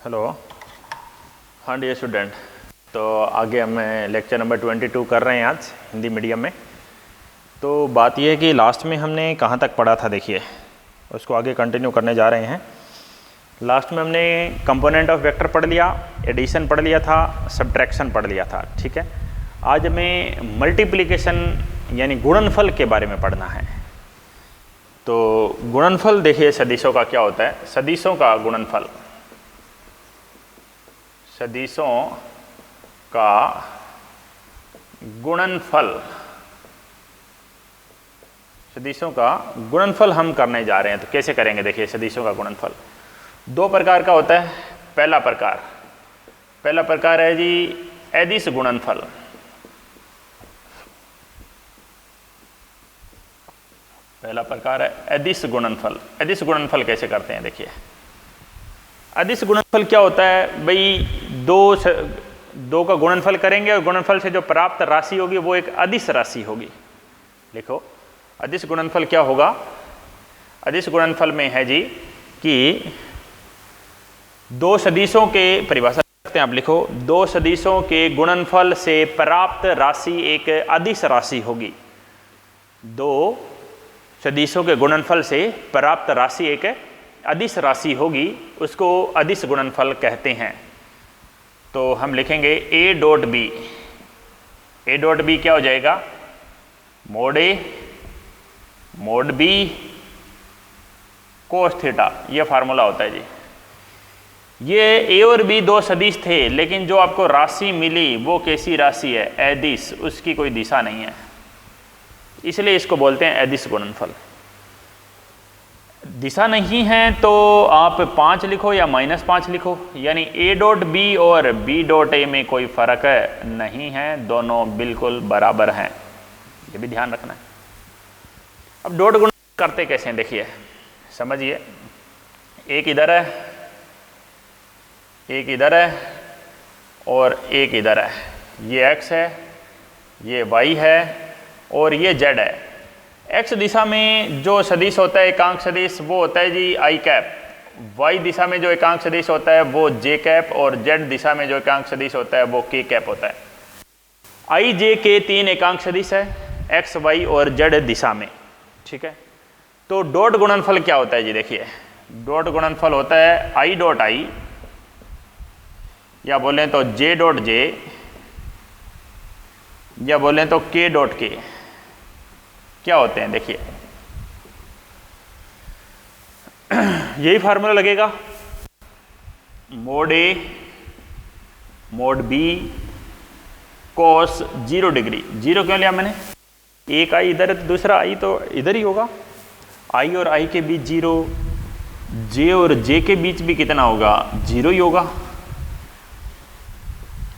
Hello, हाँ dear student. तो आगे हमें लेक्चर नंबर 22 कर रहे हैं आज हिंदी मीडियम में। तो बात यह है कि लास्ट में हमने कहाँ तक पढ़ा था, देखिए उसको आगे कंटिन्यू करने जा रहे हैं। लास्ट में हमने कंपोनेंट ऑफ वेक्टर पढ़ लिया, एडिशन पढ़ लिया था, सब्ट्रैक्शन पढ़ लिया था, ठीक है। आज हमें मल्टीप्लिकेशन यानी गुणनफल के बारे में पढ़ना है। तो गुणनफल देखिए सदिशों का क्या होता है। सदिशों का गुणनफल, सदिशों का गुणनफल, सदिशों का गुणनफल हम करने जा रहे हैं। तो कैसे करेंगे, देखिए सदिशों का गुणनफल दो प्रकार का होता है। पहला प्रकार है जी एदिश गुणनफल। पहला प्रकार है एदिश गुणनफल। एदिश गुणनफल कैसे करते हैं, देखिए अदिश गुणनफल क्या होता है भाई, दो का गुणनफल करेंगे और गुणनफल से जो प्राप्त राशि होगी वो एक अदिश राशि होगी। लिखो अदिश गुणनफल क्या होगा। अदिश गुणनफल में है जी कि दो सदिशों के, परिभाषा सकते हैं आप, लिखो दो सदिशों के गुणनफल से प्राप्त राशि एक अदिश राशि होगी। दो सदिशों के गुणनफल से प्राप्त राशि एक अदिश राशि होगी, उसको अदिश गुणनफल कहते हैं। तो हम लिखेंगे a dot b. A dot b क्या हो जाएगा, mod a mod b cos theta, ये फार्मूला होता है जी। ये ए और बी दो सदिश थे, लेकिन जो आपको राशि मिली वो कैसी राशि है, एदिश, उसकी कोई दिशा नहीं है, इसलिए इसको बोलते हैं एदिश गुणनफल। दिशा नहीं है तो आप 5 लिखो या -5 लिखो, यानी ए डॉट बी और बी डॉट ए में कोई फर्क नहीं है, दोनों बिल्कुल बराबर हैं, ये भी ध्यान रखना है। अब डॉट गुणन करते कैसे हैं, देखिए समझिए। एक इधर है, एक इधर है और एक इधर है। ये x है, ये y है और ये z है। x दिशा में जो सदिश होता है एकांक सदिश वो होता है जी i कैप। y दिशा में जो एकांक सदिश होता है वो j कैप और z दिशा में जो एकांक सदिश होता है वो k कैप होता है। i j k 3 एकांक सदिश है x y और z दिशा में, ठीक है। तो डॉट गुणनफल क्या होता है जी, देखिए डॉट गुणनफल होता है i डॉट i या बोलें तो j डॉट j या बोलें तो k डॉट k। क्या होते हैं, देखिए यही फार्मूला लगेगा, mode a mod b cos 0 degree. 0 क्यों लिया मैंने, एक आई इधर है तो दूसरा आई तो इधर ही होगा। आई और आई के बीच 0, जे और जे के बीच भी कितना होगा, 0 ही होगा।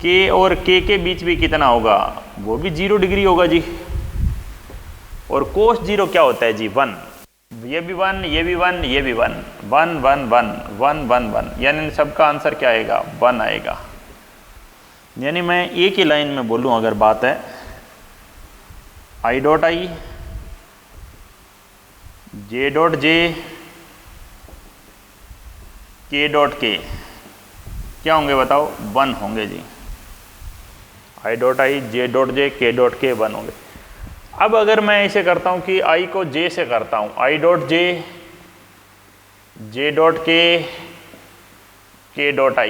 के और के बीच भी कितना होगा, वो भी 0 डिग्री होगा जी। और कोस 0 क्या होता है जी, 1। ये भी 1, ये भी 1, ये भी 1, 1 1 1 1 1 1, यानी सबका आंसर क्या आएगा, 1 आएगा। यानी मैं एक ही लाइन में बोलूं अगर बात है, I dot I J dot J के डॉट के क्या होंगे बताओ, 1 होंगे जी। I dot I J dot J के डॉट के 1 होंगे। अब अगर मैं ऐसे करता हूं कि i को j से करता हूं, i dot j j dot k dot i,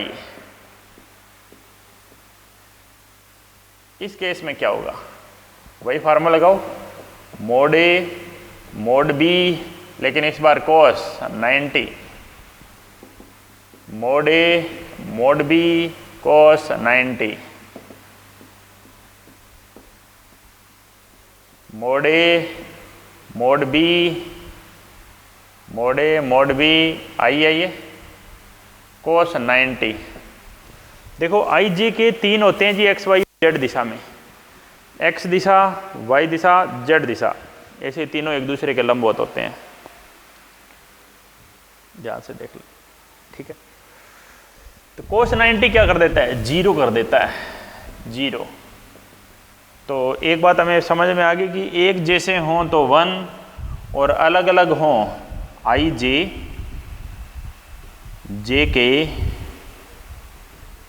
इस केस में क्या होगा, वही फार्मूला लगाओ, मोड a मोड b, लेकिन इस बार cos 90, mod a mod b cos 90, mod a mod b mod a mod b आइए कोस 90। देखो आई जे के 3 होते हैं जी एक्स वाई जेड दिशा में, एक्स दिशा वाई दिशा जेड दिशा, ऐसे तीनों एक दूसरे के लंबवत होते हैं, ध्यान से देख लो, ठीक है। तो कोस 90 क्या कर देता है, 0 कर देता है, 0। तो एक बात हमें समझ में आ गई कि एक जैसे हों तो 1 और अलग अलग हों आई जे जे के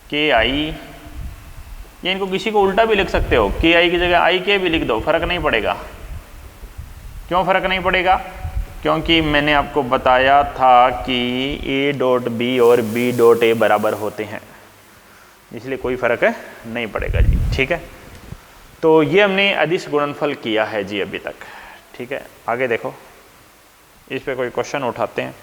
के आई, या इनको किसी को उल्टा भी लिख सकते हो, के आई की जगह आई के भी लिख दो, फर्क नहीं पड़ेगा। क्यों फर्क नहीं पड़ेगा? क्योंकि मैंने आपको बताया था कि ए डॉट बी और बी डॉट ए बराबर होते हैं, इसलिए कोई फर्क नहीं पड़ेगा जी। ठीक है, तो ये हमने अदिश गुणनफल किया है जी अभी तक। ठीक है, आगे देखो, इस पे कोई क्वेश्चन उठाते हैं।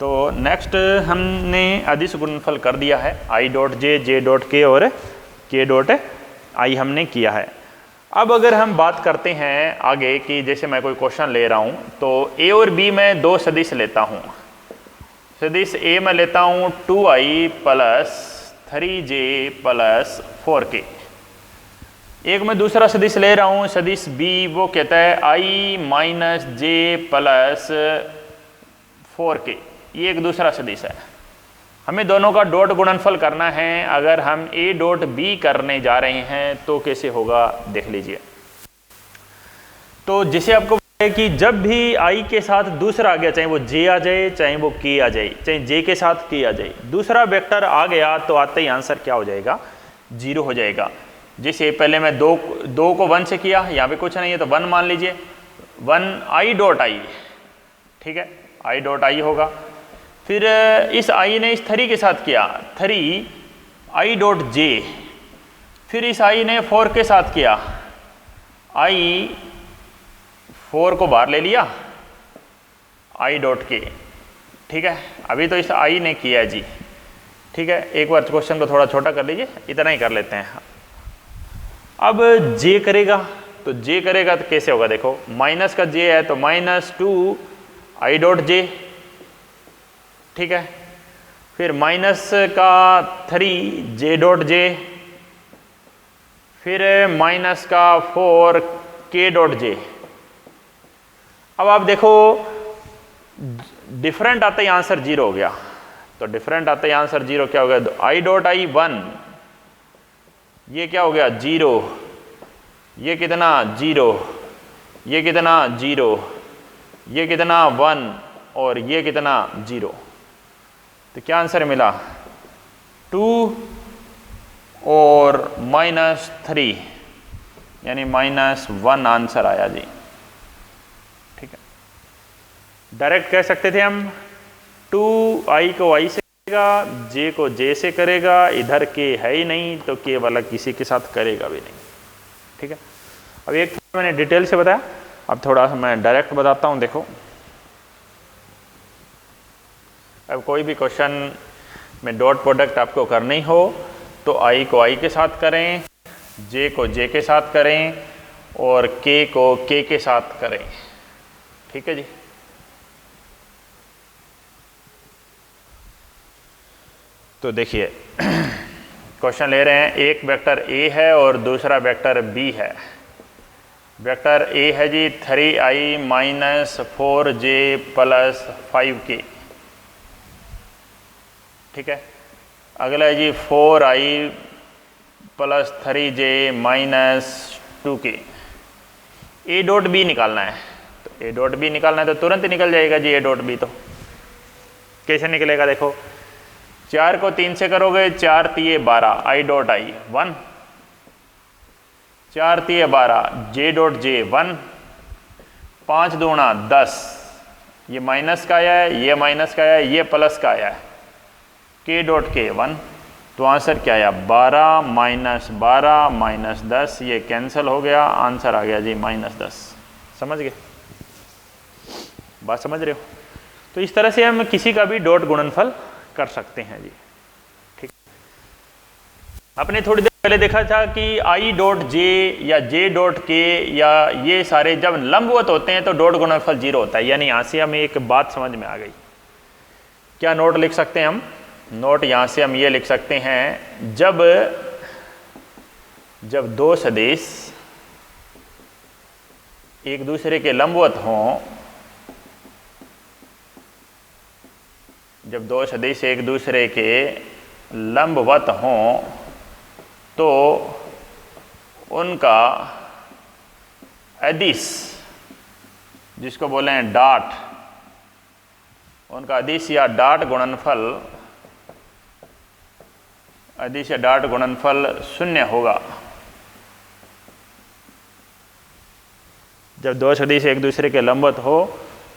तो नेक्स्ट हमने अदिश गुणनफल कर दिया है, I dot J, J dot के और के डॉट आई हमने किया है। अब अगर हम बात करते हैं आगे कि जैसे मैं कोई क्वेश्चन ले रहा हूँ तो ए और बी में दो सदिश लेता हूँ। सदिश ए में लेता हूँ 2i plus 3j plus 4k। एक मैं दूसरा सदिश ले रहा हूँ सदिश बी, वो कहता है i minus J plus 4k। ये एक दूसरा सदिश है। हमें दोनों का डॉट गुणनफल करना है। अगर हम ए डॉट बी करने जा रहे हैं तो कैसे होगा देख लीजिए। तो जैसे आपको है कि जब भी आई के साथ दूसरा आ गया, चाहे वो जे आ जाए चाहे वो के आ जाए, चाहे जे के साथ के आ जाए, दूसरा वेक्टर आ गया तो आते ही आंसर क्या हो जाएगा? 0 हो जाएगा। जैसे पहले मैं दो को 1 से किया, यहाँ पे कुछ नहीं है तो 1 मान लीजिए, 1 आई डॉट आई। ठीक है, आई डॉट आई होगा। फिर इस आई ने इस 3 के साथ किया, 3 आई डॉट जे। फिर इस आई ने 4 के साथ किया, आई 4 को बाहर ले लिया, आई डॉट के। ठीक है, अभी तो इस आई ने किया जी। ठीक है, एक बार क्वेश्चन को थोड़ा छोटा कर लीजिए, इतना ही कर लेते हैं। अब जे करेगा तो जे करेगा तो कैसे होगा? देखो, माइनस का जे है तो -2 आई डॉट जे। ठीक है, फिर माइनस का 3 जे डॉट जे, फिर माइनस का 4 के डॉट जे। अब आप देखो डिफरेंट आता ही आंसर 0 हो गया। तो डिफरेंट आता ही आंसर 0 क्या हो गया? आई डॉट आई 1, ये क्या हो गया? 0। ये कितना? 0। ये कितना? 0। ये कितना? 1। और ये कितना? 0। तो क्या आंसर मिला? 2 और -3 यानी -1 आंसर आया जी। ठीक है, डायरेक्ट कह सकते थे हम 2i को i से करेगा, j को j से करेगा, इधर k है ही नहीं तो k वाला किसी के साथ करेगा भी नहीं। ठीक है, अब एक मैंने डिटेल से बताया, अब थोड़ा सा मैं डायरेक्ट बताता हूँ। देखो, अब कोई भी क्वेश्चन में डॉट प्रोडक्ट आपको करनी हो तो i को i के साथ करें, j को j के साथ करें और k को k के साथ करें। ठीक है जी। तो देखिए क्वेश्चन ले रहे हैं, एक वेक्टर a है और दूसरा वेक्टर b है। वेक्टर a है जी 3i minus 4j plus 5k। ठीक है, अगला है जी 4i plus 3j minus 2k। A dot b निकालना है, तो ए डॉट बी निकालना है तो तुरंत निकल जाएगा जी ए डॉट बी। तो कैसे निकलेगा? देखो, 4 को 3 से करोगे, 4 तिये 12 I dot I 1, 4 तिये 12 J dot J 1, 5 दूना 10, ये माइनस का आया है, ये माइनस का आया है, ये प्लस का आया है, के डॉट के 1। तो आंसर क्या आया? 12 -12 -10, ये कैंसिल हो गया, आंसर आ गया जी -10। समझ गए? बात समझ रहे हो? तो इस तरह से हम किसी का भी डॉट गुणनफल कर सकते हैं जी। ठीक, आपने थोड़ी देर पहले देखा था कि आई डॉट जे या जे डॉट के या ये सारे जब लंबवत होते हैं तो डॉट गुणनफल 0 होता है। यानी यहाँ से हमें एक बात समझ में आ गई। क्या नोट लिख सकते हैं हम? नोट यहाँ से हम ये लिख सकते हैं, जब दो सदिश एक दूसरे के लंबवत हों जब दो सदिश एक दूसरे के लंबवत हों तो उनका अदिश, जिसको बोले हैं डाट, उनका अदिश या डाट गुणनफल, अदिश या डाट गुणनफल शून्य होगा। जब दो सदिश एक दूसरे के लंबवत हो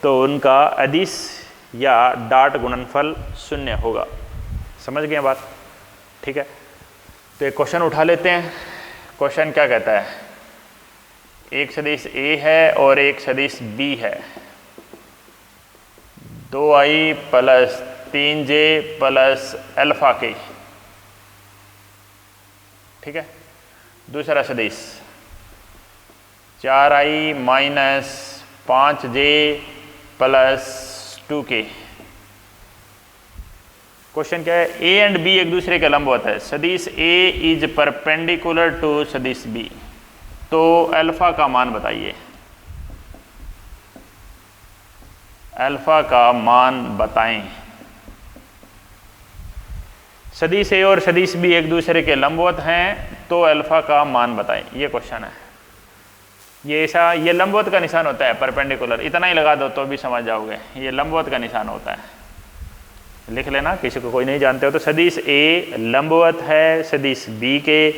तो उनका अदिश या डाट गुणनफल शून्य होगा। समझ गए बात? ठीक है, तो एक क्वेश्चन उठा लेते हैं। क्वेश्चन क्या कहता है? एक सदिश A है और एक सदिश B है। 2i plus 3j plus alpha के। ठीक है। दूसरा सदिश 4i minus 5j plus 2k। Question क्या है? A एंड B एक दूसरे के लंबवत है। सदिश A इज परपेंडिकुलर टू सदिश B, तो अल्फा का मान बताइए। अल्फा का मान बताएं। सदिश A और सदिश B एक दूसरे के लंबवत हैं तो अल्फा का मान बताएं। ये क्वेश्चन है। ये लंबवत का निशान होता है, परपेंडिकुलर। इतना ही लगा दो तो भी समझ जाओगे, ये लंबवत का निशान होता है। लिख लेना, किसी को कोई नहीं जानते हो तो सदिश A लंबवत है सदिश B के,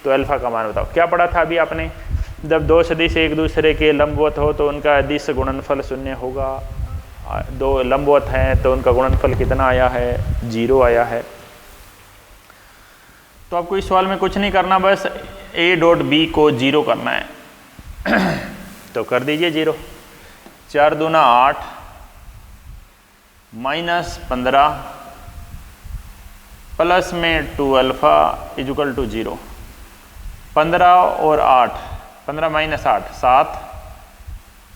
तो अल्फा का मान बताओ। क्या पढ़ा था अभी आपने? जब दो सदिश एक दूसरे के लंबवत हो तो उनका अदिश गुणनफल शून्य होगा। दो लंबवत हैं तो उनका गुणनफल कितना आया है? 0 आया है। तो आपको इस सवाल में कुछ नहीं करना, बस A डॉट B को 0 करना है। तो कर दीजिए 0। 4 दूना 8 माइनस 15 प्लस में 2 अल्फा इजुकल टू 0। 15 और 8, 15 minus 8 7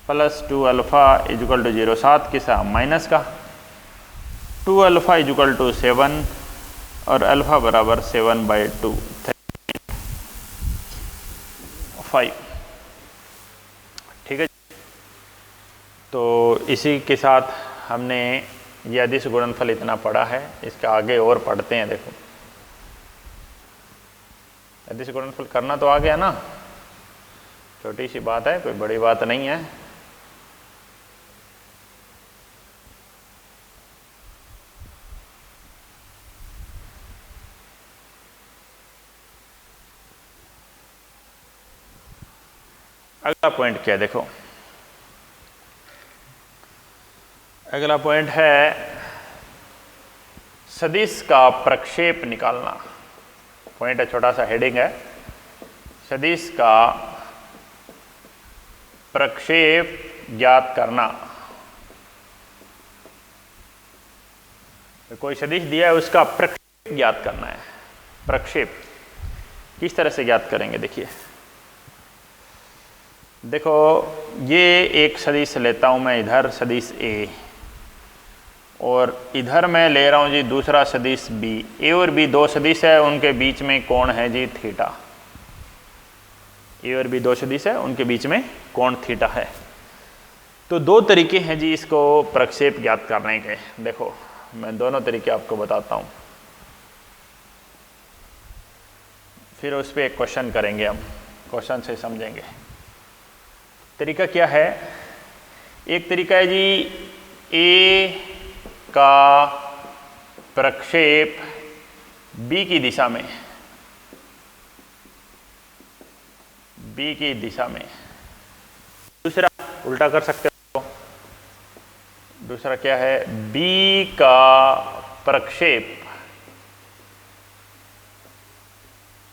plus 2 alpha equal to 0। 7 किसा माइनस का, 2 अल्फा इजुकल टू 7 और अल्फा बराबर 7/2 5। ठीक है। तो इसी के साथ हमने यह अदिश गुणनफल इतना पढ़ा है। इसका आगे और पढ़ते हैं। देखो, अदिश गुणनफल करना तो आ गया ना, छोटी सी बात है, कोई बड़ी बात नहीं है। अगला पॉइंट क्या है? देखो, अगला पॉइंट है सदिश का प्रक्षेप निकालना। पॉइंट है, छोटा सा हेडिंग है, सदिश का प्रक्षेप ज्ञात करना। कोई सदिश दिया है, उसका प्रक्षेप ज्ञात करना है। प्रक्षेप किस तरह से ज्ञात करेंगे? देखो, ये एक सदिश लेता हूं मैं इधर, सदिश A, और इधर मैं ले रहा हूं जी दूसरा सदिश B। A और B दो सदिश है, उनके बीच में कोण है जी थीटा। A और B दो सदिश है, उनके बीच में कोण थीटा है। तो दो तरीके हैं जी इसको प्रक्षेप ज्ञात करने के। देखो, मैं दोनों तरीके आपको बताता हूं, फिर उस पर एक क्वेश्चन करेंगे। हम क्वेश्चन से समझेंगे। तरीका क्या है? एक तरीका है जी A का प्रक्षेप B की दिशा में, B की दिशा में। दूसरा उल्टा कर सकते हो। दूसरा क्या है? B का प्रक्षेप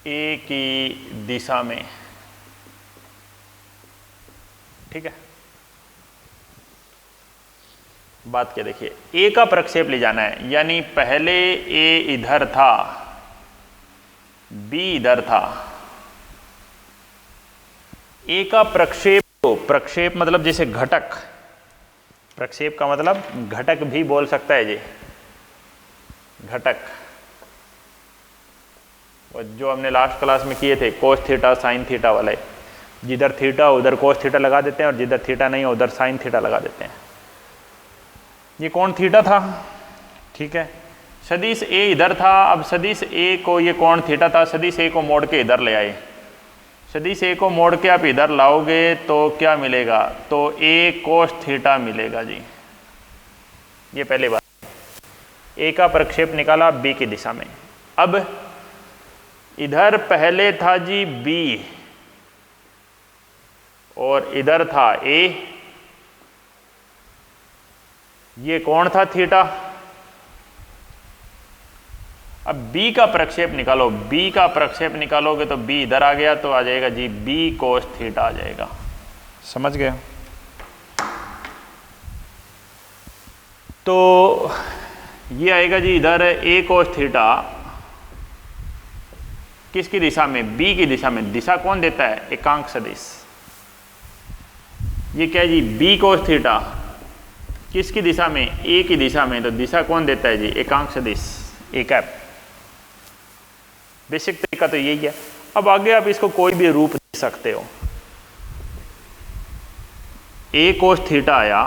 A की दिशा में। ठीक है। बात क्या, देखिए, A का प्रक्षेप ले जाना है, यानी पहले A इधर था, B इधर था। A का प्रक्षेप, तो प्रक्षेप मतलब जैसे घटक, प्रक्षेप का मतलब घटक भी बोल सकता है जी, घटक। और जो हमने लास्ट क्लास में किए थे कोस थीटा साइन थीटा वाले, जिधर थीटा उधर कोस थीटा लगा देते हैं और जिधर थीटा नहीं उधर साइन थीटा लगा देते हैं। ये कौन थीटा था? ठीक है। सदिश ए इधर था, अब सदिश ए को, ये कोण थीटा था, सदिश ए को मोड़ के इधर ले आए। सदिश ए को मोड़ के आप इधर लाओगे तो क्या मिलेगा, तो ए कोस थीटा मिलेगा जी। ये पहली बात, ए का प्रक्षेप निकाला बी की दिशा में। अब इधर पहले था जी बी और इधर था ए, ये कोण था थीटा। अब b का प्रक्षेप निकालो, b का प्रक्षेप निकालोगे तो b इधर आ गया तो आ जाएगा जी b कोस थीटा आ जाएगा। समझ गए? तो ये आएगा जी इधर a कोस थीटा किसकी दिशा में, b की दिशा में। दिशा कौन देता है, एकांक सदिश। ये क्या है जी b कोस थीटा किसकी दिशा में, a की दिशा में। तो दिशा कौन देता है जी, एकांक सदिश ए कैप। बेसिक तरीका तो यही है। अब आगे आप इसको कोई भी रूप दे सकते हो। ए कोस थीटा आया,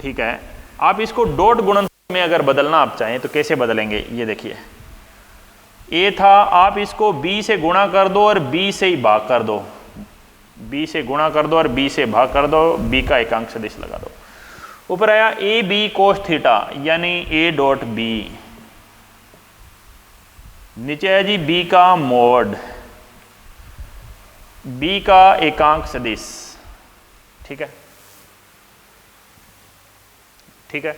ठीक है। आप इसको डॉट गुणनफल में अगर बदलना आप चाहें तो कैसे बदलेंगे, ये देखिए। ए था, आप इसको b से गुणा कर दो और b से ही भाग कर दो, b से गुणा कर दो और b से भाग कर दो, b का एकांक सदिश लगा दो। ऊपर आया ए बी कोस थीटा यानी ए डॉट बी। नीचे है जी b का मोड, b का एकांक सदिश, ठीक है। ठीक है,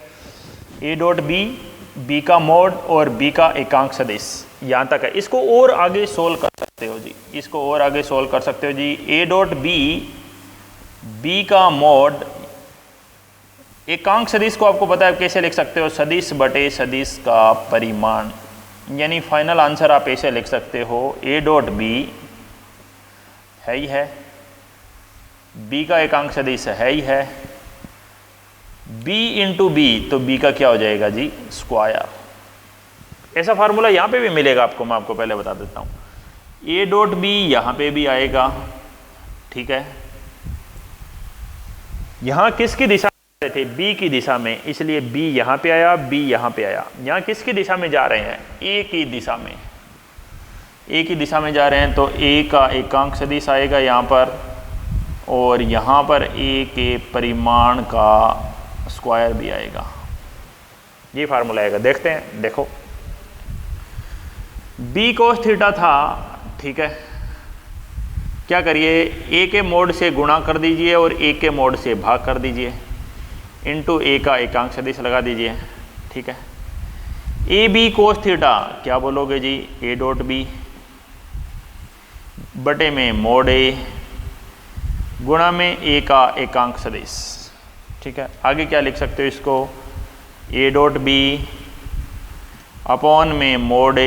a डॉट बी, b का मोड और b का एकांक सदिश, यहां तक है। इसको और आगे सोल्व कर सकते हो जी, इसको और आगे सोल्व कर सकते हो जी। a डॉट बी, b का मोड, एकांक सदिश को आपको पता है कैसे लिख सकते हो, सदिश बटे सदिश का परिमाण। यानी फाइनल आंसर आप ऐसे लिख सकते हो, a डॉट बी है ही है, b का एकांक सदिश है ही है, b इंटू बी, तो b का क्या हो जाएगा जी, स्क्वायर। ऐसा फार्मूला यहाँ पे भी मिलेगा आपको, मैं आपको पहले बता देता हूँ। a डॉट बी यहाँ पे भी आएगा, ठीक है। यहाँ किसकी दिशा थे, b की दिशा में, इसलिए b यहाँ पे आया, b यहाँ पे आया। यहाँ किसकी दिशा में जा रहे हैं, a की दिशा में, a की दिशा में जा रहे हैं तो a का एकांक सदिश आएगा यहाँ पर, और यहाँ पर a के परिमाण का स्क्वायर भी आएगा। ये फार्मूला आएगा, देखते हैं। देखो b कोस थीटा था, ठीक है। क्या करिए, a के मोड से गुणा कर दीजिए और a के मोड से भाग कर दीजिए, इंटू a का एकांक सदिश लगा दीजिए, ठीक है। ए बी कोस थीटा क्या बोलोगे जी, a डॉट बी बटे में मोड a गुणा में a का एकांक सदिश, ठीक है। आगे क्या लिख सकते हो इसको, a डॉट बी अपॉन में मोड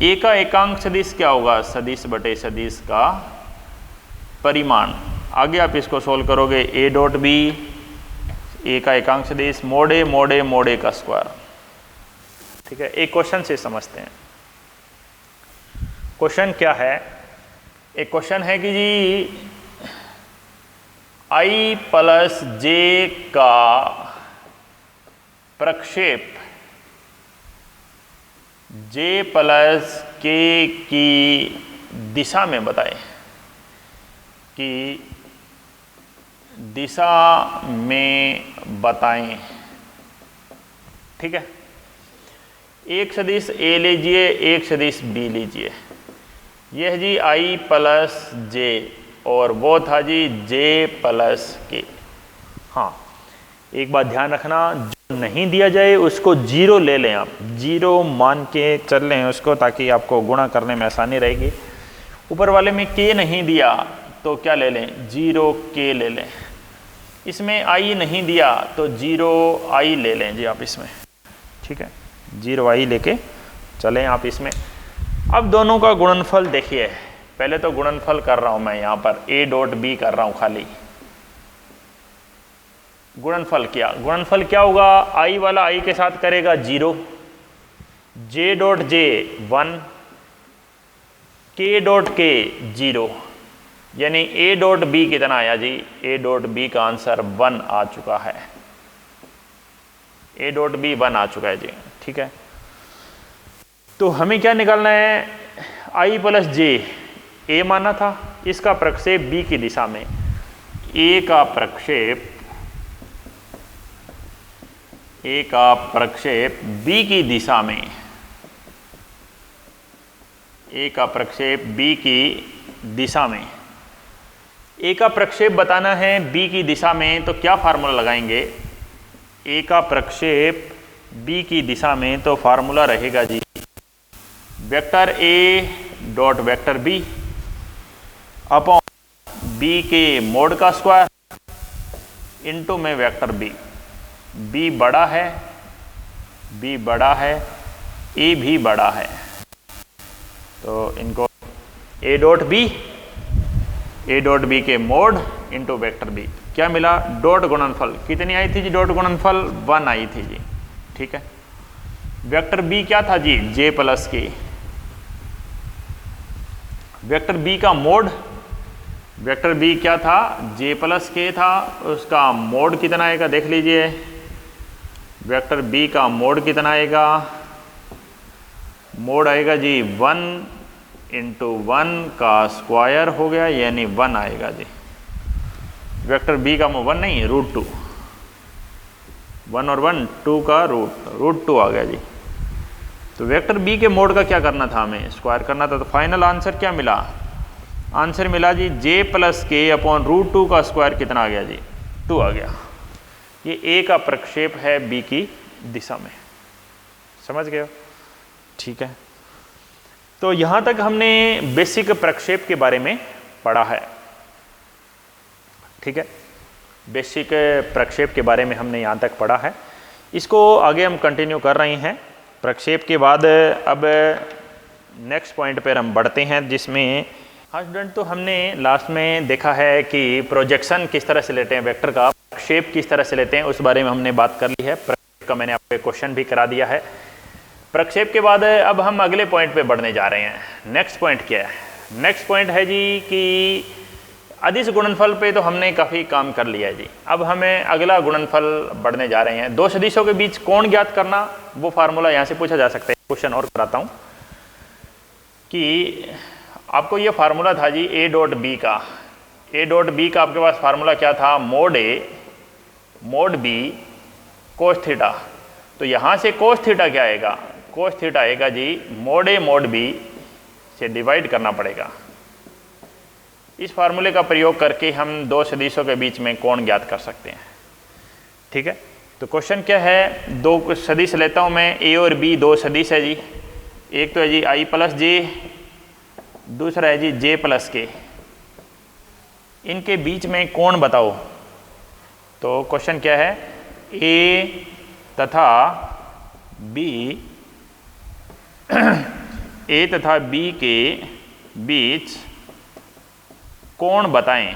a का एकांक सदिश क्या होगा, सदिश बटे सदिश का परिमाण। आगे आप इसको सोल्व करोगे, a डॉट बी, a का एकांक सदिश, मोड a का स्क्वायर, ठीक है। एक क्वेश्चन से समझते हैं। क्वेश्चन क्या है, एक क्वेश्चन है कि जी i प्लस जे का प्रक्षेप j प्लस के की दिशा में बताएं, कि दिशा में बताएं, ठीक है। एक सदिश a लीजिए, एक सदिश b लीजिए। यह जी i प्लस जे और वो था जी j प्लस के। हाँ, एक बात ध्यान रखना, जो नहीं दिया जाए उसको जीरो ले लें, आप जीरो मान के चल लें उसको, ताकि आपको गुणा करने में आसानी रहेगी। ऊपर वाले में k नहीं दिया तो क्या ले लें, जीरो k ले लें। इसमें i नहीं दिया तो जीरो i ले लें जी आप इसमें, ठीक है। जीरो i लेके चलें आप इसमें। अब दोनों का गुणनफल देखिए, पहले तो गुणनफल कर रहा हूं मैं यहाँ पर, a डॉट बी कर रहा हूं खाली। गुणनफल क्या होगा, i वाला i के साथ करेगा 0, j dot J 1, k dot के 0, यानी a डॉट बी कितना आया जी, a डॉट बी का आंसर 1 आ चुका है। ए डॉट बी 1 आ चुका है जी, ठीक है। तो हमें क्या निकालना है, आई प्लस जे ए माना था, इसका प्रक्षेप बी की दिशा में, ए का प्रक्षेप बी की दिशा में, ए का प्रक्षेप बी की दिशा में, ए का प्रक्षेप बताना है बी की दिशा में, तो क्या फार्मूला लगाएंगे, ए का प्रक्षेप बी की दिशा में, तो फार्मूला रहेगा जी vector a dot vector b upon b के मोड का स्क्वायर इनटू में वेक्टर बी। बी बड़ा है, ए भी बड़ा है, तो इनको ए डॉट बी के मोड इंटू वेक्टर बी। क्या मिला, डॉट गुणनफल कितनी आई थी जी, डॉट गुणनफल 1 आई थी जी, ठीक है। वेक्टर बी क्या था जी, जे प्लस के, वेक्टर बी का मोड, वेक्टर बी क्या था, जे प्लस के था, उसका मोड कितना आएगा देख लीजिए, वेक्टर बी का मोड कितना आएगा, मोड आएगा जी 1 इंटू 1 का स्क्वायर हो गया, यानी 1 आएगा जी। वेक्टर बी का 1 नहीं, √2, 1 और 1 2 का रूट 2 आ गया जी। तो वेक्टर बी के मोड का क्या करना था, हमें स्क्वायर करना था, तो फाइनल आंसर क्या मिला, आंसर मिला जी जे प्लस के अपॉन √2 का स्क्वायर कितना आ गया जी, 2 आ गया। ये ए का प्रक्षेप है बी की दिशा में, समझ गए हो, ठीक है। तो यहाँ तक हमने बेसिक प्रक्षेप के बारे में पढ़ा है, ठीक है। बेसिक प्रक्षेप के बारे में हमने यहाँ तक पढ़ा है, इसको आगे हम कंटिन्यू कर रहे हैं। प्रक्षेप के बाद अब नेक्स्ट पॉइंट पर हम बढ़ते हैं, जिसमें हाँ स्टूडेंट, तो हमने लास्ट में देखा है कि प्रोजेक्शन किस तरह से लेते हैं वेक्टर का, प्रक्षेप किस तरह से लेते हैं, उस बारे में हमने बात कर ली है। प्रक्षेप का मैंने आपको क्वेश्चन भी करा दिया है। प्रक्षेप के बाद अब हम अगले पॉइंट पे बढ़ने जा रहे हैं। नेक्स्ट पॉइंट क्या है, नेक्स्ट पॉइंट है जी कि अदिश गुणनफल पे तो हमने काफ़ी काम कर लिया है जी। अब हमें अगला गुणनफल बढ़ने जा रहे हैं। दो सदिशों के बीच कोण ज्ञात करना, वो फार्मूला यहाँ से पूछा जा सकता है। क्वेश्चन और कराता हूँ कि आपको ये फार्मूला था जी ए डॉट बी का, ए डॉट बी का आपके पास फार्मूला क्या था, mode a mod b cos theta. तो यहाँ से कोस थीटा क्या आएगा, कोस थीटा आएगा जी मोड ए मोड बी से डिवाइड करना पड़ेगा। इस फार्मूले का प्रयोग करके हम दो सदिशों के बीच में कोण ज्ञात कर सकते हैं, ठीक है। तो क्वेश्चन क्या है, दो सदिश लेता हूँ मैं, ए और बी दो सदिश है जी। एक तो है जी आई प्लस जे, दूसरा है जी जे प्लस के। इनके बीच में कोण बताओ। तो क्वेश्चन क्या है, ए तथा बी ए तथा बी के बीच कोण बताएं।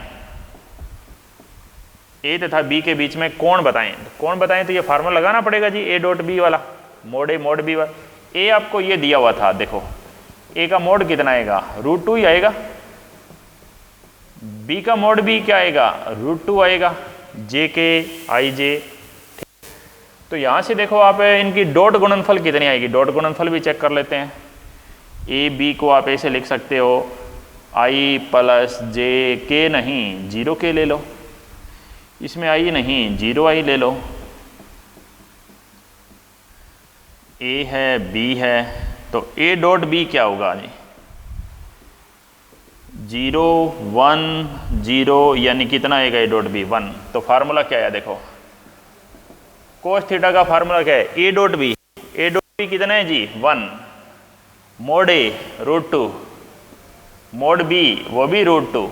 ए तथा बी के बीच में कोण बताएं। कोण बताएं तो ये फार्मूला लगाना पड़ेगा जी, ए डॉट बी वाला, मोड ए मोड बी वाला। ए आपको ये दिया हुआ था, देखो ए का मोड कितना आएगा, √2 ही आएगा। बी का मोड भी क्या आएगा, √2 आएगा, जे के आई जे। तो यहाँ से देखो आप इनकी डॉट गुणनफल कितनी आएगी, डॉट गुणनफल भी चेक कर लेते हैं। ए बी को आप ऐसे लिख सकते हो, आई प्लस जे के नहीं 0 के ले लो, इसमें आई नहीं 0 आई ले लो। ए है बी है, तो ए डॉट बी क्या होगा जी, 0 1 0, यानी कितना आएगा ए डॉट बी 1। तो फार्मूला क्या है देखो, कोस थीटा का फार्मूला क्या है, ए डॉट बी कितना है जी 1, मोड ए √2, मोड बी वो भी √2।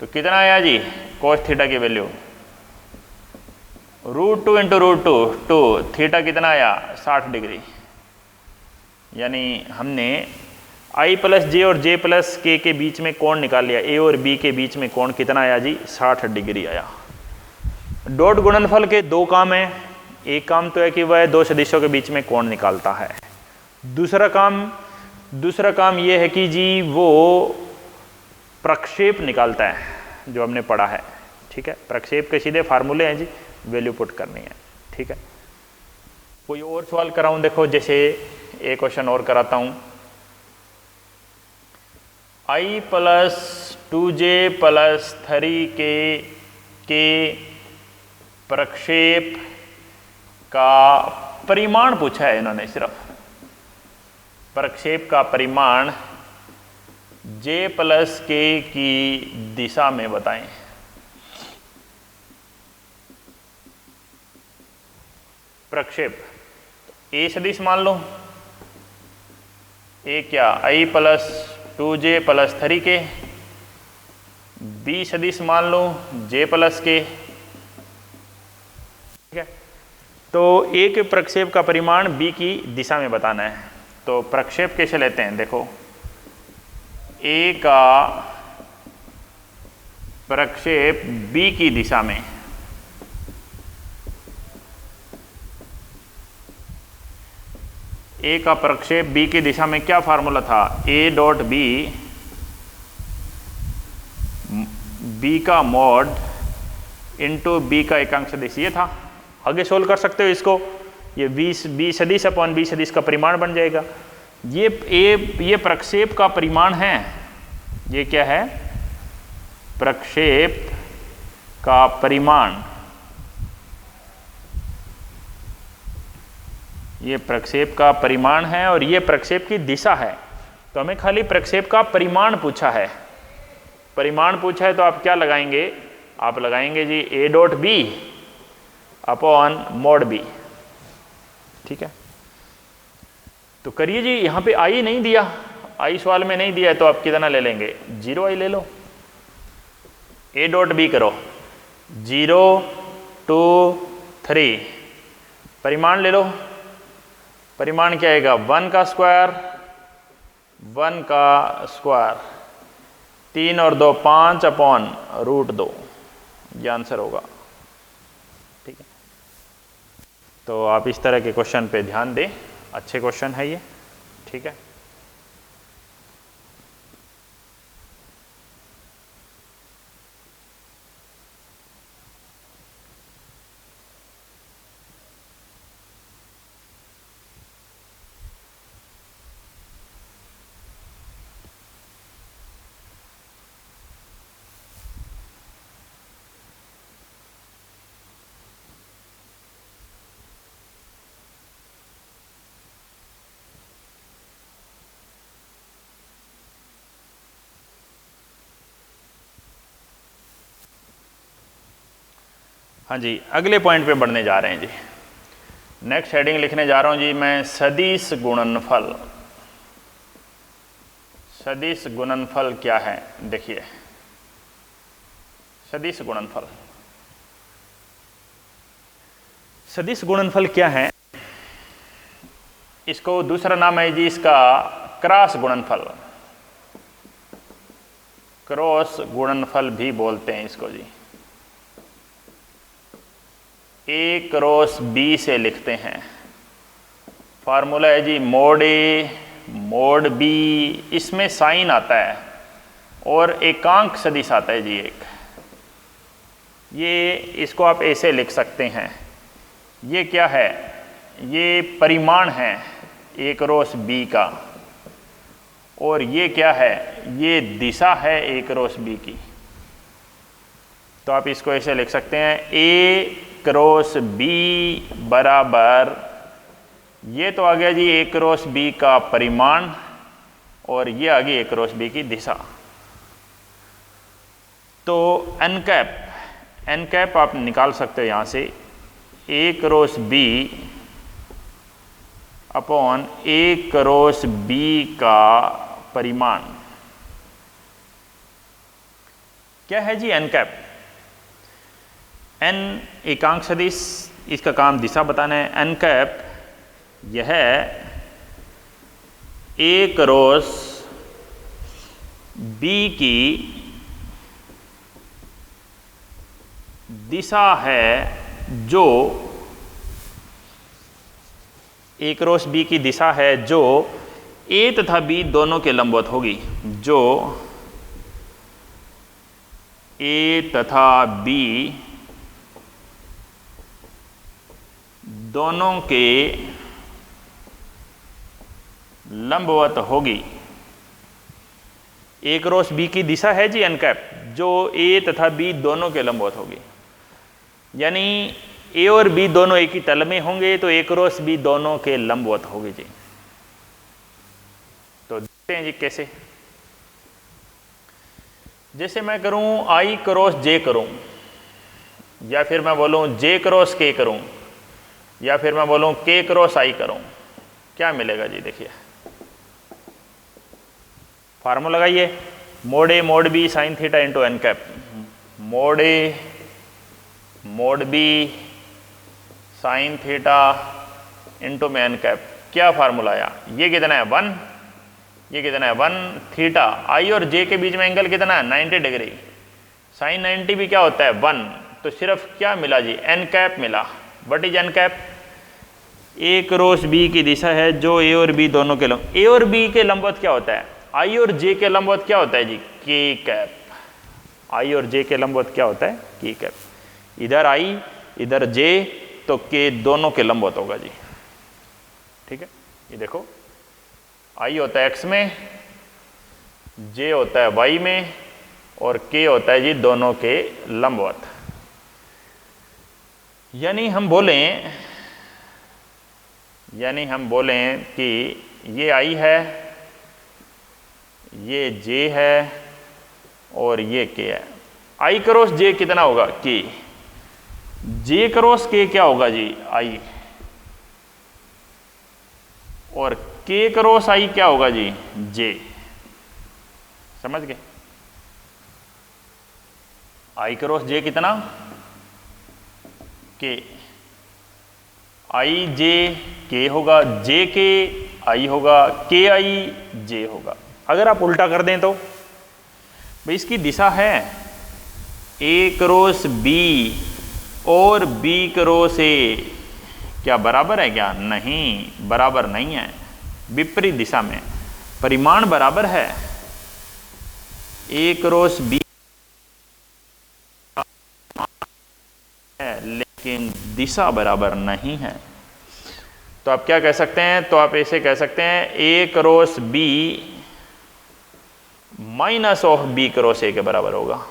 तो कितना आया जी कोस थीटा की वैल्यू, √2 इंटू √2 2, थीटा कितना आया 60 डिग्री। यानी हमने आई प्लस जे और जे प्लस के बीच में कोण निकाल लिया। ए और बी के बीच में कोण कितना आया जी 60 डिग्री आया। डॉट गुणनफल के दो काम हैं। एक काम तो है कि वह दो सदिशों के बीच में कोण निकालता है। दूसरा काम ये है कि जी वो प्रक्षेप निकालता है, जो हमने पढ़ा है, ठीक है। प्रक्षेप के सीधे फार्मूले हैं जी, वैल्यू पुट करनी है, ठीक है। कोई और सवाल कराऊं? देखो जैसे एक क्वेश्चन और कराता हूं। i plus 2j plus 3k के प्रक्षेप का परिमाण पूछा है इन्होंने। सिर्फ प्रक्षेप का परिमाण j प्लस k की दिशा में बताएं। प्रक्षेप a सदिश मान लो, a क्या i plus 2j plus 3k, b सदिश मान लो j प्लस k। ठीक है, तो a के प्रक्षेप का परिमाण b की दिशा में बताना है। तो प्रक्षेप कैसे लेते हैं? देखो a का प्रक्षेप b की दिशा में, a का प्रक्षेप b की दिशा में क्या फार्मूला था? a डॉट b, b का मॉड इंटू b का एकांक सदिश, ये था। आगे सोल्व कर सकते हो इसको, ये b सदिश अपॉन b सदिश का परिमाण बन जाएगा। ये प्रक्षेप का परिमाण है। ये क्या है? प्रक्षेप का परिमाण। ये प्रक्षेप का परिमाण है और ये प्रक्षेप की दिशा है। तो हमें खाली प्रक्षेप का परिमाण पूछा है। परिमाण पूछा है तो आप क्या लगाएंगे? आप लगाएंगे जी a dot b upon mod b। ठीक है, तो करिए जी। यहाँ पे i नहीं दिया, i सवाल में नहीं दिया है, तो आप कितना ले लेंगे? 0i ले लो। a डॉट b करो 0 2 3, परिमाण ले लो। परिमाण क्या आएगा? 1 का स्क्वायर, 1 का स्क्वायर, 3 और 2 5 अपॉन √2, ये आंसर होगा। ठीक है, तो आप इस तरह के क्वेश्चन पे ध्यान दें, अच्छे क्वेश्चन है ये। ठीक है, हाँ जी, अगले पॉइंट पे बढ़ने जा रहे हैं जी। नेक्स्ट हेडिंग लिखने जा रहा हूँ जी मैं, सदिश गुणनफल। सदिश गुणनफल क्या है? देखिए, सदिश गुणनफल, सदिश गुणनफल क्या है? इसको दूसरा नाम है जी इसका क्रॉस गुणनफल। क्रॉस गुणनफल भी बोलते हैं इसको जी। a क्रॉस b से लिखते हैं। फार्मूला है जी मोड a मोड b, इसमें साइन आता है और एकांक सदिश आता है जी एक। ये इसको आप ऐसे लिख सकते हैं। ये क्या है? ये परिमाण है a क्रॉस b का, और ये क्या है? ये दिशा है a क्रॉस b की। तो आप इसको ऐसे लिख सकते हैं, a क्रॉस b बराबर, ये तो आ गया जी a क्रॉस b का परिमाण, और ये आ गई a क्रॉस b की दिशा। तो n कैप आप निकाल सकते हो यहाँ से, a cross b upon a cross b का परिमाण। क्या है जी n कैप? n एकांक सदिश, इसका काम दिशा बताना है। n कैप यह a क्रॉस b की दिशा है जो a क्रॉस b की दिशा है जो a तथा b दोनों के लंबवत होगी। जो a तथा b दोनों के लंबवत होगी। ए क्रॉस बी की दिशा है जी एन कैप, जो ए तथा बी दोनों के लंबवत होगी। यानी ए और बी दोनों एक ही तल में होंगे तो ए क्रॉस बी दोनों के लंबवत होगी जी। तो देखते हैं जी कैसे। जैसे मैं करूं आई क्रॉस जे करूं, या फिर मैं बोलूं जे क्रॉस के करूं, या फिर मैं बोलूं के क्रॉस आई करूं, क्या मिलेगा जी। देखिए फार्मूला लगाइए, mod a mod b sine theta into n cap. Mod a mod b sine theta into में एन कैप। क्या फार्मूला आया, ये कितना है 1, ये कितना है 1 थीटा। आई और जे के बीच में एंगल कितना है 90 डिग्री। साइन 90 भी क्या होता है 1। तो सिर्फ क्या मिला जी एन कैप मिला। What is n cap, a cross b की दिशा है जो ए और बी दोनों के लंब। ए और बी के लंबवत क्या होता है, आई और जे के लंबवत क्या होता है जी के कैप। आई और जे के लंबवत क्या होता है के कैप। इधर आई इधर जे, तो के दोनों के लंबवत होगा जी। ठीक है, ये देखो आई होता है एक्स में, जे होता है वाई में, और के होता है जी दोनों के लंबवत। यानी हम बोलें कि ये आई है, ये जे है, और ये के है। आई क्रॉस जे कितना होगा के, जे क्रॉस के क्या होगा जी आई, और के क्रॉस आई क्या होगा जी जे। समझ गए, आई क्रॉस जे कितना के, आई जे के होगा, जे के आई होगा, के आई जे होगा। अगर आप उल्टा कर दें तो भाई इसकी दिशा है ए क्रॉस बी और बी क्रॉस ए, क्या बराबर है क्या, नहीं बराबर नहीं है, विपरीत दिशा में। परिमाण बराबर है, ए क्रॉस बी है लेकिन दिशा बराबर नहीं है। तो आप क्या कह सकते हैं, तो आप ऐसे कह सकते हैं a cross b minus of b cross a के बराबर होगा।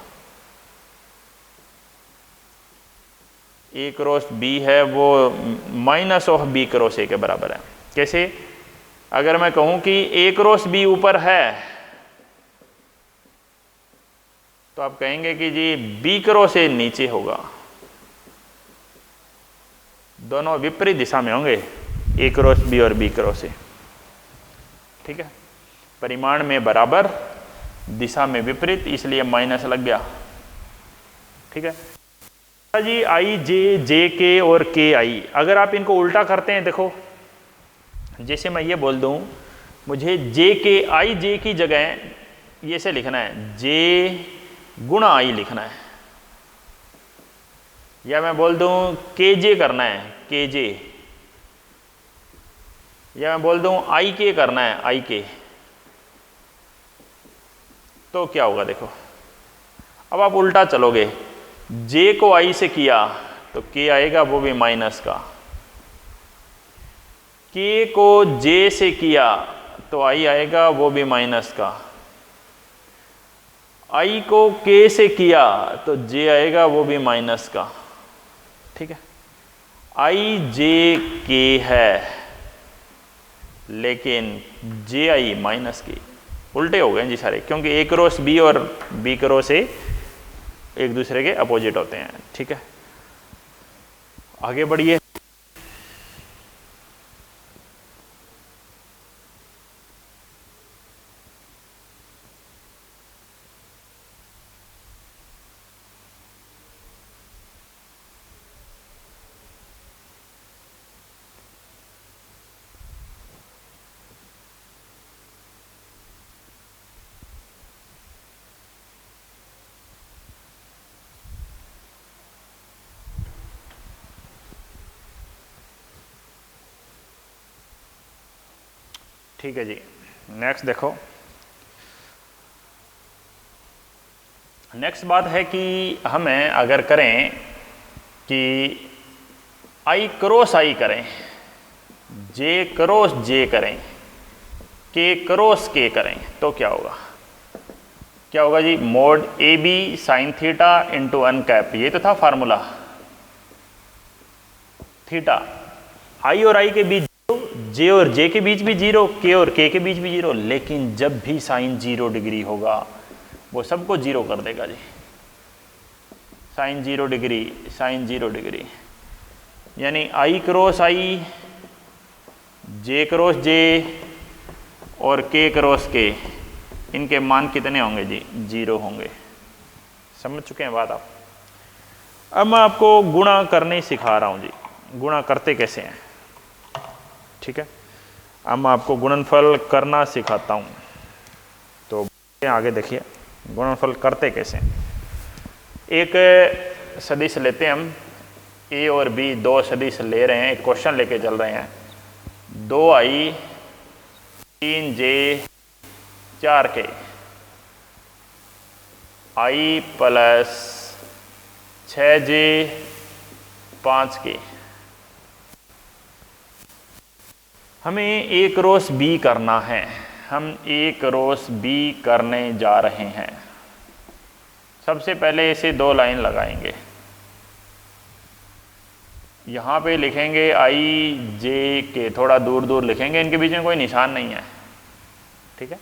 ए क्रॉस बी है वो minus of b cross a के बराबर है। कैसे, अगर मैं कहूं कि ए क्रॉस बी ऊपर है तो आप कहेंगे कि जी बी क्रॉस ए नीचे होगा। दोनों विपरीत दिशा में होंगे, ए क्रॉस बी और बी क्रॉस ए। ठीक है, परिमाण में बराबर, दिशा में विपरीत, इसलिए माइनस लग गया। ठीक है जी, आई जे, जे के और के आई, अगर आप इनको उल्टा करते हैं, देखो जैसे मैं ये बोल दूं मुझे जे के आई जे की जगह ये से लिखना है जे गुणा आई लिखना है, या मैं बोल दूं के जे करना है के जे, या मैं बोल दूं आई के करना है आई के, तो क्या होगा देखो। अब आप उल्टा चलोगे, जे को आई से किया तो के आएगा वो भी माइनस का, के को जे से किया तो आई आएगा वो भी माइनस का, आई को के से किया तो जे आएगा वो भी माइनस का। ठीक है, आई जे के है लेकिन जे आई माइनस की। उल्टे हो गए जी सारे, क्योंकि ए क्रॉस बी और बी क्रॉस ए एक दूसरे के अपोजिट होते हैं। ठीक है, आगे बढ़िए। ठीक है जी, नेक्स्ट देखो। नेक्स्ट बात है कि हमें अगर करें कि आई क्रॉस आई करें, जे क्रॉस जे करें, के क्रॉस के करें तो क्या होगा? क्या होगा जी? Mod a b sine theta into n cap, ये तो था फार्मूला। थीटा आई और आई के बीच जीरो, जे और जे के बीच भी जीरो, के और के बीच भी जीरो, लेकिन जब भी साइन 0 डिग्री होगा वो सबको जीरो कर देगा जी। साइन 0 डिग्री, साइन 0 डिग्री, यानी आई क्रॉस आई, जे क्रॉस जे और के क्रॉस के, इनके मान कितने होंगे जी? 0 होंगे। समझ चुके हैं बात आप? अब मैं आपको गुणा करने सिखा रहा हूँ जी, गुणा करते कैसे हैं, ठीक है? अब मैं आपको गुणनफल करना सिखाता हूँ, तो आगे देखिए गुणनफल करते कैसे हैं। एक सदिश लेते हैं हम, ए और बी दो सदिश ले रहे हैं, एक क्वेश्चन लेके चल रहे हैं। 2i 3j 4k i plus 6j 5k। हमें ए क्रॉस बी करना है, हम ए क्रॉस बी करने जा रहे हैं। सबसे पहले इसे 2 लाइन लगाएंगे, यहाँ पे लिखेंगे आई जे के, थोड़ा दूर दूर लिखेंगे, इनके बीच में कोई निशान नहीं है, ठीक है?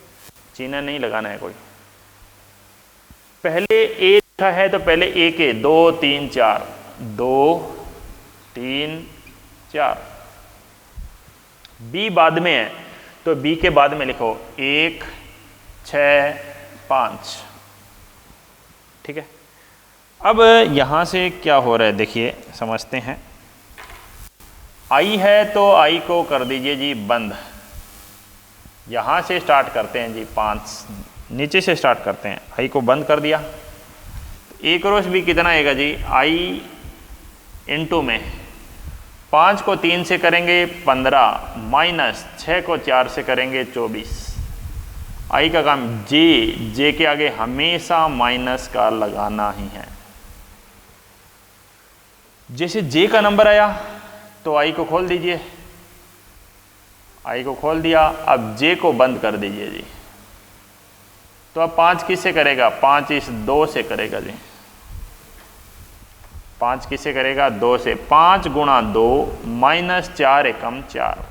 चिन्ह नहीं लगाना है कोई। पहले ए लिखा है तो पहले ए के 2 3 4, 2 3 4। बी बाद में है तो बी के बाद में लिखो 1 6 5, ठीक है? अब यहाँ से क्या हो रहा है देखिए, समझते हैं। आई है तो आई को कर दीजिए जी बंद, यहाँ से स्टार्ट करते हैं जी 5, नीचे से स्टार्ट करते हैं, आई को बंद कर दिया। ए क्रॉस बी कितना आएगा जी? आई इंटू में 5 को 3 से करेंगे 15, माइनस 6 को 4 से करेंगे 24। आई का काम जे, जे के आगे हमेशा माइनस का लगाना ही है। जैसे जे का नंबर आया तो आई को खोल दीजिए, आई को खोल दिया, अब जे को बंद कर दीजिए जी। तो अब 5 किससे करेगा? 5 इस 2 से करेगा जी। 5 किससे करेगा? 2 से। 5 गुणा 2 माइनस 4 एकम 4।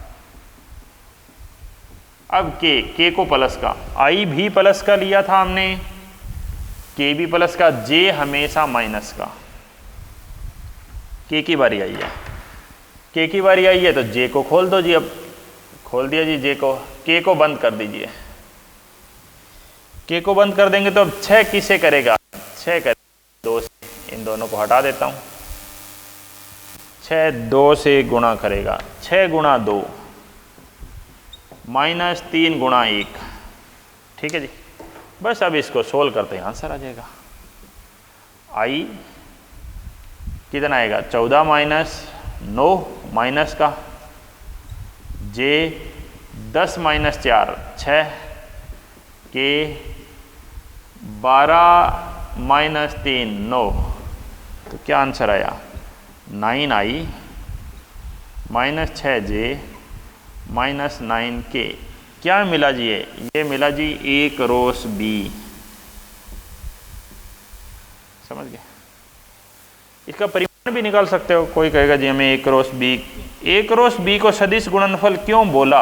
अब के को प्लस का, आई भी प्लस का लिया था हमने, के भी प्लस का, जे हमेशा माइनस का। के की बारी आई है, के की बारी आई है तो जे को खोल दो जी। अब खोल दिया जी जे को, के को बंद कर दीजिए। के को बंद कर देंगे तो अब 6 किससे करेगा? 6 करेगा 2 से, इन दोनों को हटा देता हूँ। 6 2 से गुणा करेगा, 6 गुणा 2 माइनस 3 गुणा 1, ठीक है जी। बस अब इसको सोल्व करते हैं, आंसर आ जाएगा। आई कितना आएगा? 14 माइनस 9 माइनस का, जे 10 माइनस 4 6, के 12 माइनस 3 9, तो क्या आंसर आया? 9 आई माइनस 6 जे माइनस 9 के। क्या मिला जी? ये मिला जी ए क्रॉस बी। समझ गए? इसका परिमाण भी निकाल सकते हो। कोई कहेगा जी हमें ए क्रॉस बी, ए क्रॉस बी को सदिश गुणनफल क्यों बोला?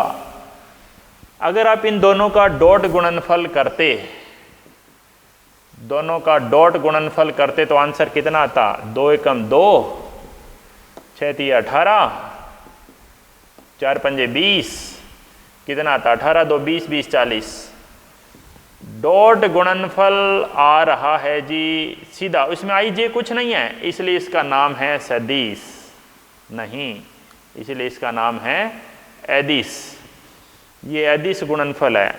अगर आप इन दोनों का डॉट गुणनफल करते, दोनों का डॉट गुणनफल करते तो आंसर कितना आता? 2 एकम 2, 6 3 18, 4 पंजे 20, कितना आता? 18 2 20 20 40। डॉट गुणनफल आ रहा है जी सीधा, इसमें आई जे कुछ नहीं है, इसलिए इसका नाम है सदिश नहीं, इसलिए इसका नाम है एदिश। ये एदिश गुणनफल है,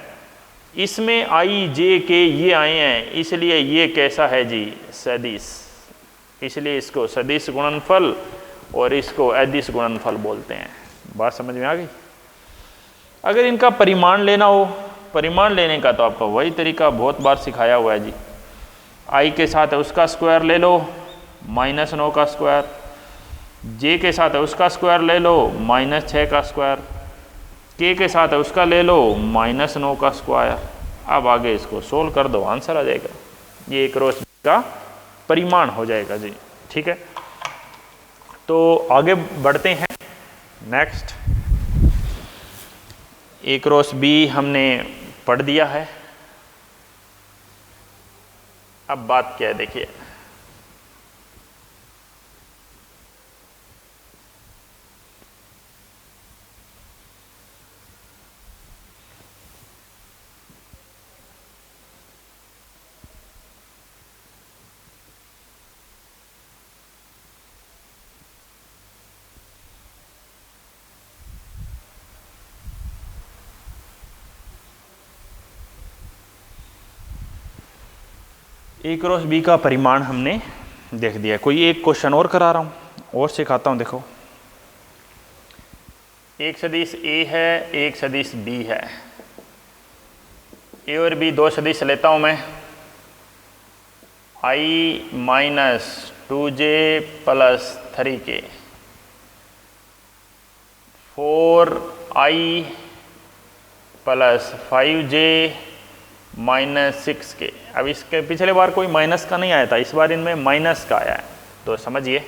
इसमें आई जे के ये आए हैं, इसलिए ये कैसा है जी? सदिश। इसलिए इसको सदिश गुणनफल और इसको एदिश गुणनफल बोलते हैं। बात समझ में आ गई? अगर इनका परिमाण लेना हो, परिमाण लेने का तो आपका वही तरीका बहुत बार सिखाया हुआ है जी। आई के साथ उसका स्क्वायर ले लो, -9 का स्क्वायर, जे के साथ है उसका स्क्वायर ले लो -6 का स्क्वायर, के साथ है उसका ले लो -9 का स्क्वायर। अब आगे इसको सोल्व कर दो, आंसर आ जाएगा। ये एक क्रॉस बी का परिमाण हो जाएगा जी। ठीक है, तो आगे बढ़ते हैं। नेक्स्ट, ए क्रॉस बी हमने पढ़ दिया है। अब बात क्या है देखिए, ए क्रॉस बी का परिमाण हमने देख दिया। कोई एक क्वेश्चन और करा रहा हूं और सिखाता हूं। देखो, एक सदिश ए है, एक सदिश बी है। ए और बी दो सदिश लेता हूं मैं। i - 2j + 3k, 4i + 5j - 6k। अब इसके पिछले बार कोई माइनस का नहीं आया था, इस बार इनमें माइनस का आया है। तो समझिए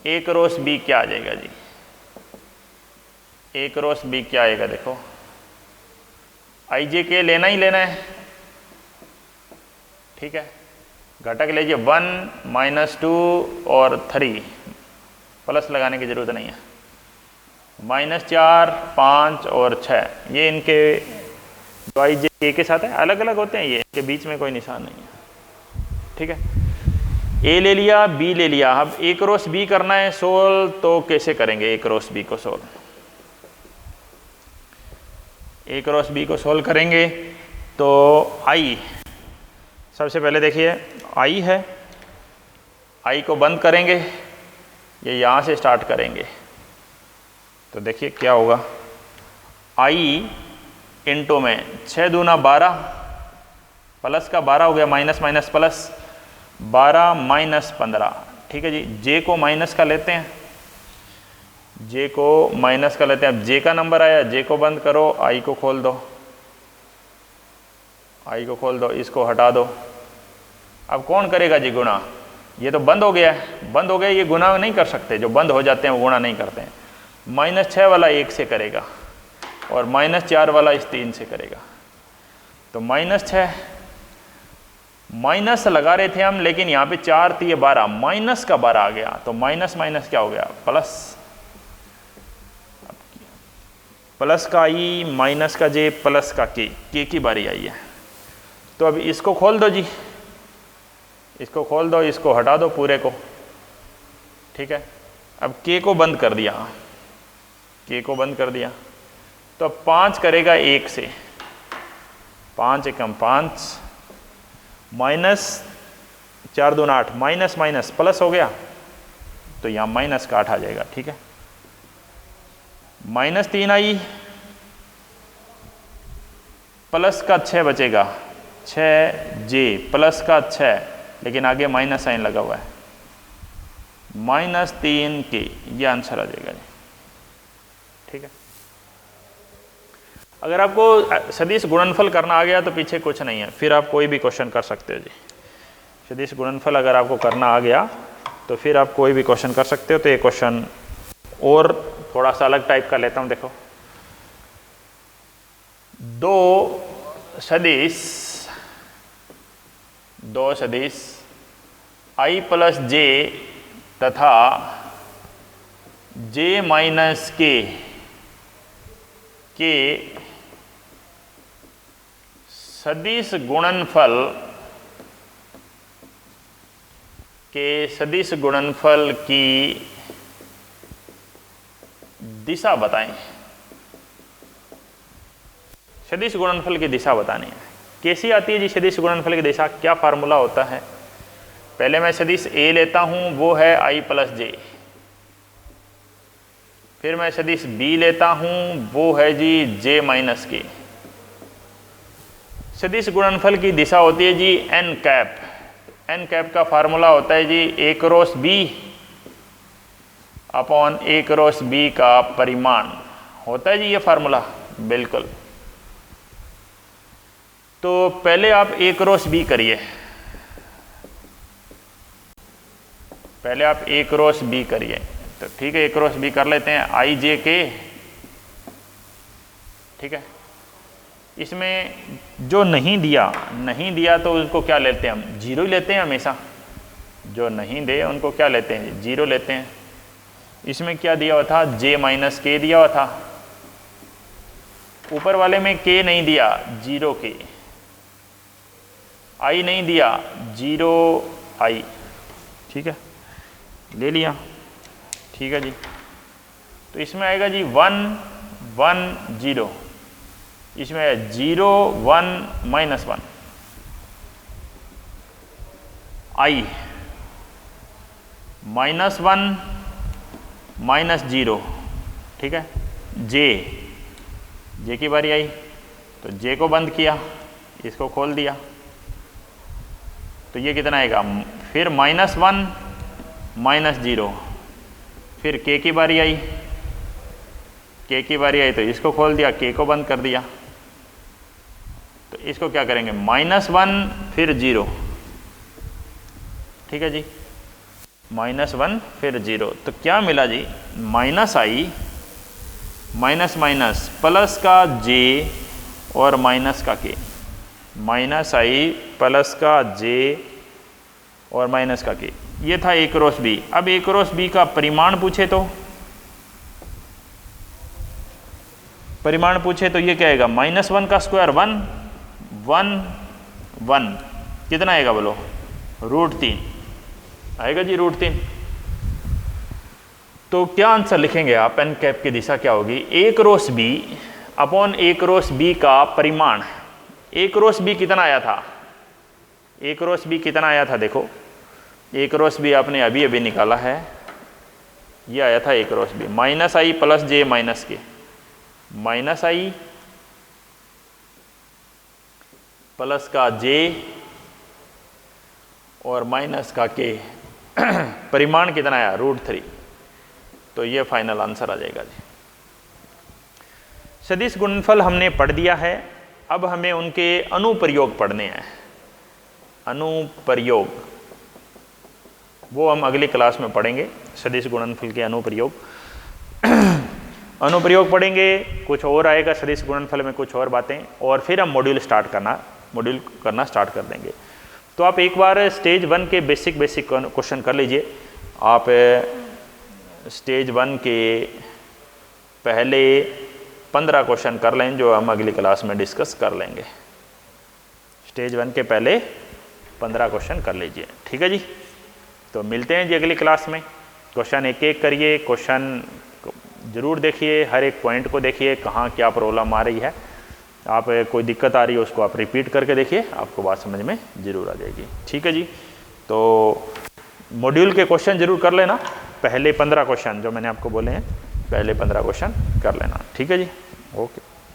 ए क्रॉस बी क्या आ जाएगा जी। ए क्रॉस बी क्या आएगा, देखो ij के लेना ही लेना है। ठीक है, घटक लीजिए 1 - 2 और 3, प्लस लगाने की जरूरत नहीं है। -4, 5 और 6, ये इनके जो आई जे के साथ है अलग अलग होते हैं, ये इनके बीच में कोई निशान नहीं है। ठीक है, ए ले लिया, बी ले लिया। अब ए क्रॉस बी करना है सोल्व, तो कैसे करेंगे ए क्रॉस बी को सोल्व? ए क्रॉस बी को सोल्व करेंगे तो आई, सबसे पहले देखिए आई है, आई को बंद करेंगे, ये यहाँ से स्टार्ट करेंगे। तो देखिए क्या होगा, आई इंटू में 6 दूना 12, प्लस का 12 हो गया, माइनस माइनस प्लस 12 - 15। ठीक है जी, जे को माइनस का लेते हैं, जे को माइनस का लेते हैं। अब जे का नंबर आया, जे को बंद करो, आई को खोल दो, आई को खोल दो, इसको हटा दो। अब कौन करेगा जी गुणा? ये तो बंद हो गया है, बंद हो गया, ये गुणा नहीं कर सकते, जो बंद हो जाते हैं वो गुणा नहीं करते हैं। -6 वाला 1 से करेगा और -4 वाला इस 3 से करेगा। तो -6 माइनस लगा रहे थे हम, लेकिन यहाँ पे 4 थी, ये 12, माइनस का 12 आ गया, तो माइनस माइनस क्या हो गया, प्लस। प्लस का आई, माइनस का जे, प्लस का के की बारी आई है। तो अब इसको खोल दो जी, इसको खोल दो, इसको हटा दो पूरे को। ठीक है, अब के को बंद कर दिया, के को बंद कर दिया, तो अब 5 करेगा 1 से, 5 एकम 5, -4 दूना 8, माइनस माइनस प्लस हो गया, तो यहाँ माइनस का 8 आ जाएगा। ठीक है, -3 आई, प्लस का 6 बचेगा, 6j प्लस का 6, लेकिन आगे माइनस साइन लगा हुआ है, -3k, ये आंसर आ जाएगा जी। ठीक है, अगर आपको सदिश गुणनफल करना आ गया तो पीछे कुछ नहीं है, फिर आप कोई भी क्वेश्चन कर सकते हो जी। सदिश गुणनफल अगर आपको करना आ गया तो फिर आप कोई भी क्वेश्चन कर सकते हो। तो ये क्वेश्चन और थोड़ा सा अलग टाइप का लेता हूं। देखो, दो सदिश i + j तथा j - k के सदिश गुणनफल की दिशा बताएं। सदिश गुणनफल की दिशा बतानी है। कैसी आती है जी सदिश गुणनफल की दिशा? क्या फार्मूला होता है? पहले मैं सदिश a लेता हूं, वो है i + j। फिर मैं सदिश b लेता हूं, वो है जी j - k। सदिश गुणनफल की दिशा होती है जी n कैप। n कैप का फार्मूला होता है जी a cross b upon a cross b का परिमाण होता है जी ये फार्मूला, बिल्कुल। तो पहले आप ए क्रॉस बी करिए, पहले आप ए क्रॉस बी करिए। तो ठीक है, ए क्रॉस बी कर लेते हैं, आई जे के, ठीक है। इसमें जो नहीं दिया तो उसको क्या लेते हैं हम, जीरो ही लेते हैं हमेशा। जो नहीं दे उनको क्या लेते हैं, जीरो लेते हैं। इसमें क्या दिया हुआ था, जे माइनस के दिया हुआ था। ऊपर वाले में के नहीं दिया, जीरो के। आई नहीं दिया, जीरो आई, ठीक है, ले लिया, ठीक है जी। तो इसमें आएगा जी 1 1 0, इसमें आएगा 0 1 माइनस 1, आई माइनस 1 माइनस 0, ठीक है। जे की बारी आई तो जे को बंद किया, इसको खोल दिया, तो ये कितना आएगा, फिर माइनस 1 माइनस 0, फिर के की बारी आई, तो इसको खोल दिया, के को बंद कर दिया, तो इसको क्या करेंगे, माइनस 1 फिर 0, ठीक है जी, माइनस 1 फिर 0। तो क्या मिला जी, माइनस आई माइनस माइनस प्लस का जे और माइनस का के, माइनस आई प्लस का जे और माइनस का के, ये था ए क्रॉस बी। अब ए क्रॉस बी का परिमाण पूछे तो ये क्या आएगा, माइनस 1 का स्क्वायर 1 1 1, कितना आएगा बोलो, √3 आएगा जी, √3। तो क्या आंसर लिखेंगे आप, एन कैप की दिशा क्या होगी, ए cross B upon a cross b का परिमाण। ए क्रॉस बी कितना आया था, ए क्रॉस बी कितना आया था, देखो ए क्रॉस बी आपने अभी अभी निकाला है, ये आया था ए क्रॉस बी, माइनस आई प्लस जे माइनस के, माइनस आई प्लस का जे और माइनस का के, परिमाण कितना आया, √3। तो ये फाइनल आंसर आ जाएगा जी। सदिश गुणनफल हमने पढ़ दिया है, अब हमें उनके अनुप्रयोग पढ़ने हैं। अनुप्रयोग वो हम अगली क्लास में पढ़ेंगे, सदिश गुणनफल के अनुप्रयोग। अनुप्रयोग पढ़ेंगे, कुछ और आएगा सदिश गुणनफल में, कुछ और बातें, और फिर हम मॉड्यूल करना स्टार्ट कर देंगे। तो आप एक बार स्टेज 1 के बेसिक क्वेश्चन कर लीजिए। आप स्टेज 1 के पहले 15 क्वेश्चन कर लें, जो हम अगली क्लास में डिस्कस कर लेंगे। स्टेज 1 के पहले 15 क्वेश्चन कर लीजिए, ठीक है जी। तो मिलते हैं जी अगली क्लास में। क्वेश्चन एक एक करिए, क्वेश्चन ज़रूर देखिए, हर एक पॉइंट को देखिए, कहाँ क्या प्रॉब्लम आ रही है। आप कोई दिक्कत आ रही है उसको आप रिपीट करके देखिए, आपको बात समझ में ज़रूर आ जाएगी, ठीक है जी। तो मॉड्यूल के क्वेश्चन ज़रूर कर लेना, पहले 15 क्वेश्चन जो मैंने आपको बोले हैं, पहले 15 क्वेश्चन कर लेना, ठीक है जी। ओके।